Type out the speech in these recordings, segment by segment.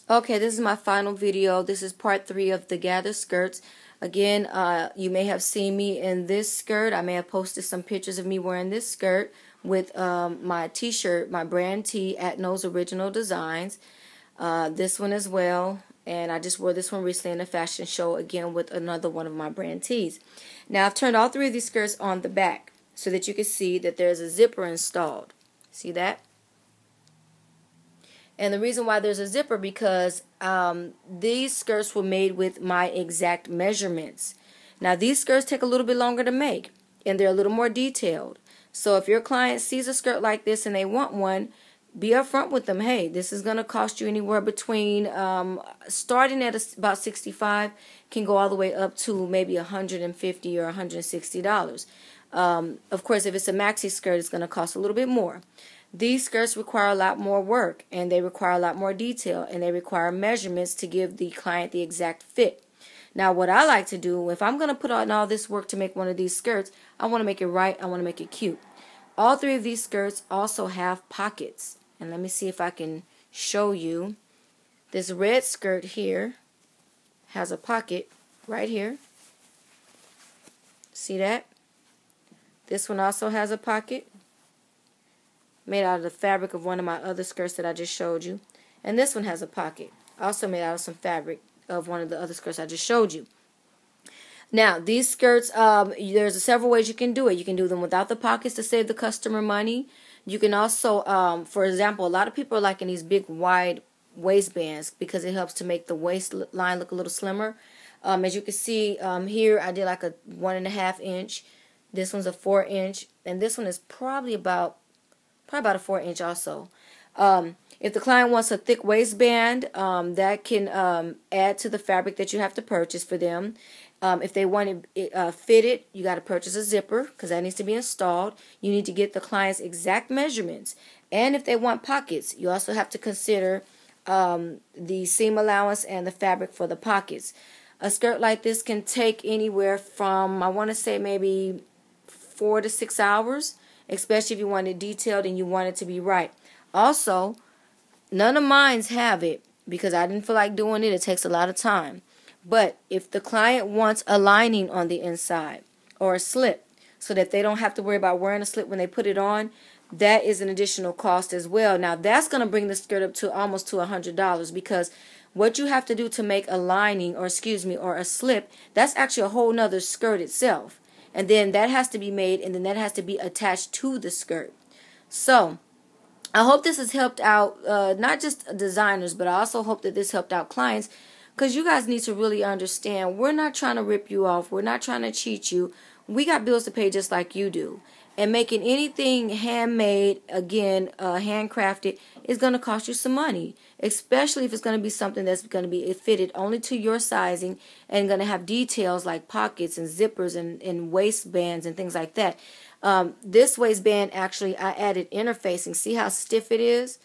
Okay, this is my final video. This is part 3 of the gather skirts. Again, you may have seen me in this skirt. I may have posted some pictures of me wearing this skirt with my t-shirt, my brand tee at No's Original Designs. This one as well. And I just wore this one recently in a fashion show again with another one of my brand tees. Now I've turned all 3 of these skirts on the back so that you can see that there's a zipper installed. See that? And the reason why there's a zipper because these skirts were made with my exact measurements. Now these skirts take a little bit longer to make and they're a little more detailed. So if your client sees a skirt like this and they want one, be upfront with them. Hey, this is going to cost you anywhere between starting at about $65 can go all the way up to maybe $150 or $160. Of course, if it's a maxi skirt, it's going to cost a little bit more. These skirts require a lot more work, and they require a lot more detail, and they require measurements to give the client the exact fit. Now, what I like to do, if I'm going to put on all this work to make one of these skirts, I want to make it right, I want to make it cute. All 3 of these skirts also have pockets, and let me see if I can show you. This red skirt here has a pocket right here. See that? This one also has a pocket, made out of the fabric of one of my other skirts that I just showed you. And this one has a pocket, also made out of some fabric of one of the other skirts I just showed you. Now, these skirts, there's several ways you can do it. You can do them without the pockets to save the customer money. You can also, for example, a lot of people are liking these big, wide waistbands because it helps to make the waistline look a little slimmer. As you can see here, I did like a 1.5 inch. This one's a 4 inch. And this one is probably about a 4 inch also. If the client wants a thick waistband, that can add to the fabric that you have to purchase for them. If they want it fitted, you got to purchase a zipper because that needs to be installed. You need to get the client's exact measurements. And if they want pockets, you also have to consider the seam allowance and the fabric for the pockets. A skirt like this can take anywhere from, I want to say, maybe 4 to 6 hours. Especially if you want it detailed and you want it to be right. Also, none of mine have it because I didn't feel like doing it. It takes a lot of time. But if the client wants a lining on the inside or a slip so that they don't have to worry about wearing a slip when they put it on, that is an additional cost as well. Now, that's going to bring the skirt up to almost to $100 because what you have to do to make a lining or a slip, that's actually a whole nother skirt itself. And then that has to be made, and then that has to be attached to the skirt. So, I hope this has helped out not just designers, but I also hope that this helped out clients because you guys need to really understand we're not trying to rip you off. We're not trying to cheat you. We got bills to pay just like you do. And making anything handmade, again, handcrafted, is going to cost you some money. Especially if it's going to be something that's going to be fitted only to your sizing and going to have details like pockets and zippers and waistbands and things like that. This waistband, actually, I added interfacing. See how stiff it is?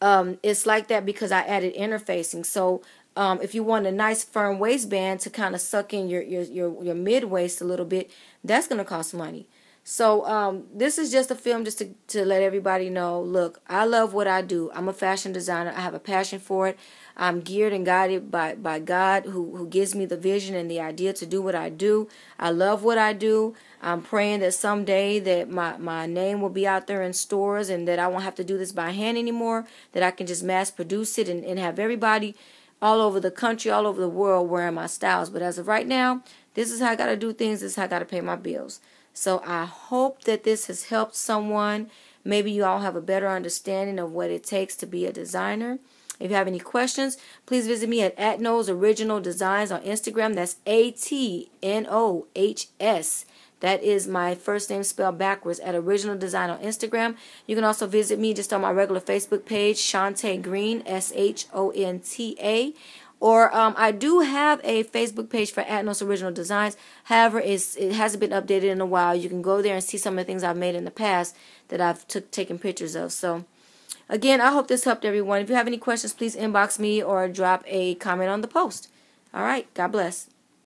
It's like that because I added interfacing. So if you want a nice firm waistband to kind of suck in your mid-waist a little bit, that's going to cost money. So this is just a film just to let everybody know, look, I love what I do. I'm a fashion designer. I have a passion for it. I'm geared and guided by God who gives me the vision and the idea to do what I do. I love what I do. I'm praying that someday that my name will be out there in stores and that I won't have to do this by hand anymore, that I can just mass produce it and have everybody all over the country, all over the world wearing my styles. But as of right now, this is how I got to do things. This is how I got to pay my bills. So I hope that this has helped someone. Maybe you all have a better understanding of what it takes to be a designer. If you have any questions, please visit me at No's Original Designs on Instagram. That's ATNOHS. That is my first name spelled backwards, at Original Design on Instagram. You can also visit me just on my regular Facebook page, Shonta Green, SHONTA. Or I do have a Facebook page for No's Original Designs. However, it hasn't been updated in a while. You can go there and see some of the things I've made in the past that I've taken pictures of. So, again, I hope this helped everyone. If you have any questions, please inbox me or drop a comment on the post. All right. God bless.